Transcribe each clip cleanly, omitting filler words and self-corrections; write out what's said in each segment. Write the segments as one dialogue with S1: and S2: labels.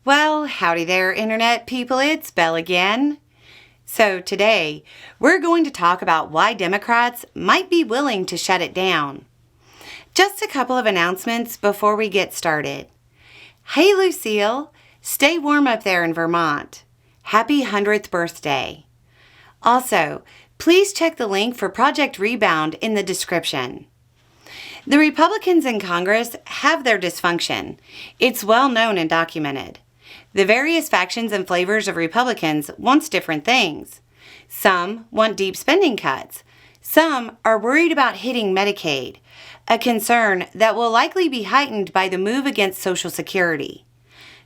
S1: Well, howdy there, Internet people. It's Belle again. So today, we're going to talk about why Democrats might be willing to shut it down. Just a couple of announcements before we get started. Hey, Lucille, stay warm up there in Vermont. Happy 100th birthday. Also, please check the link for Project Rebound in the description. The Republicans in Congress have their dysfunction. It's well known and documented. The various factions and flavors of Republicans want different things. Some want deep spending cuts. Some are worried about hitting Medicaid, a concern that will likely be heightened by the move against Social Security.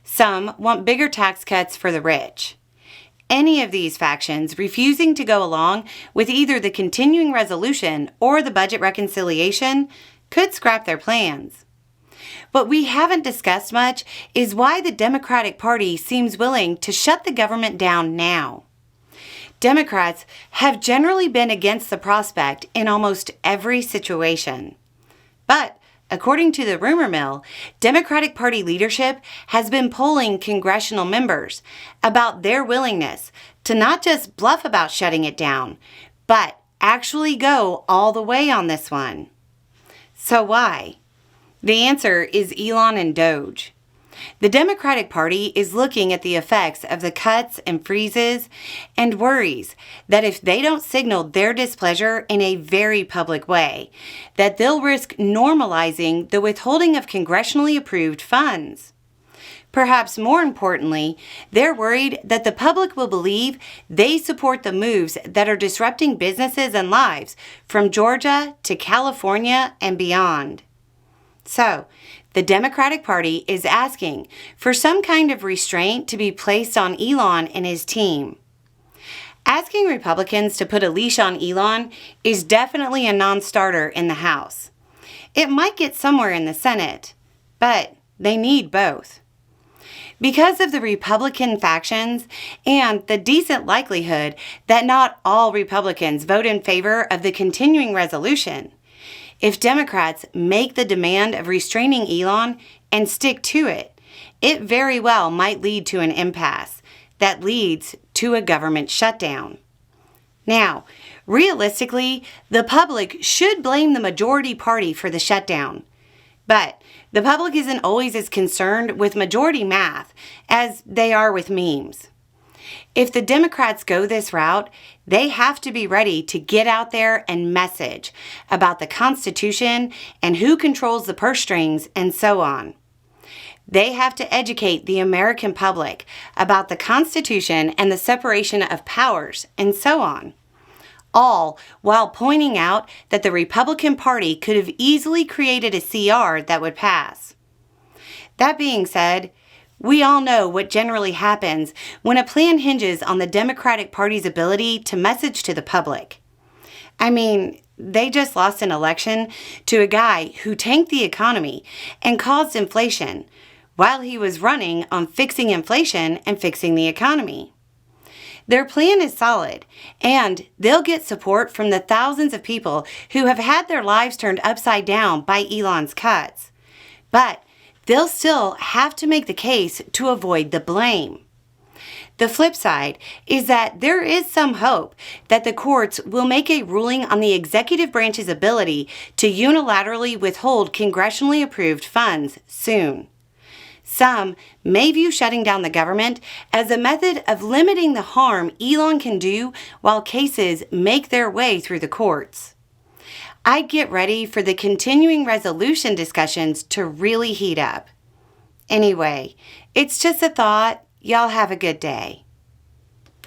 S1: Some want bigger tax cuts for the rich. Any of these factions refusing to go along with either the continuing resolution or the budget reconciliation could scrap their plans. What we haven't discussed much is why the Democratic Party seems willing to shut the government down now. Democrats have generally been against the prospect in almost every situation. But, according to the rumor mill, Democratic Party leadership has been polling congressional members about their willingness to not just bluff about shutting it down, but actually go all the way on this one. So why? The answer is Elon and Doge. The Democratic Party is looking at the effects of the cuts and freezes and worries that if they don't signal their displeasure in a very public way, that they'll risk normalizing the withholding of congressionally approved funds. Perhaps more importantly, they're worried that the public will believe they support the moves that are disrupting businesses and lives from Georgia to California and beyond. So, the Democratic Party is asking for some kind of restraint to be placed on Elon and his team. Asking Republicans to put a leash on Elon is definitely a non-starter in the House. It might get somewhere in the Senate, but they need both. Because of the Republican factions and the decent likelihood that not all Republicans vote in favor of the continuing resolution, if Democrats make the demand of restraining Elon and stick to it, it very well might lead to an impasse that leads to a government shutdown. Now, realistically, the public should blame the majority party for the shutdown. But the public isn't always as concerned with majority math as they are with memes. If the Democrats go this route, they have to be ready to get out there and message about the Constitution and who controls the purse strings and so on. They have to educate the American public about the Constitution and the separation of powers and so on. All while pointing out that the Republican Party could have easily created a CR that would pass. That being said, we all know what generally happens when a plan hinges on the Democratic Party's ability to message to the public. I mean, they just lost an election to a guy who tanked the economy and caused inflation while he was running on fixing inflation and fixing the economy. Their plan is solid, and they'll get support from the thousands of people who have had their lives turned upside down by Elon's cuts. But they'll still have to make the case to avoid the blame. The flip side is that there is some hope that the courts will make a ruling on the executive branch's ability to unilaterally withhold congressionally approved funds soon. Some may view shutting down the government as a method of limiting the harm Elon can do while cases make their way through the courts. I'd get ready for the continuing resolution discussions to really heat up. Anyway, it's just a thought. Y'all have a good day.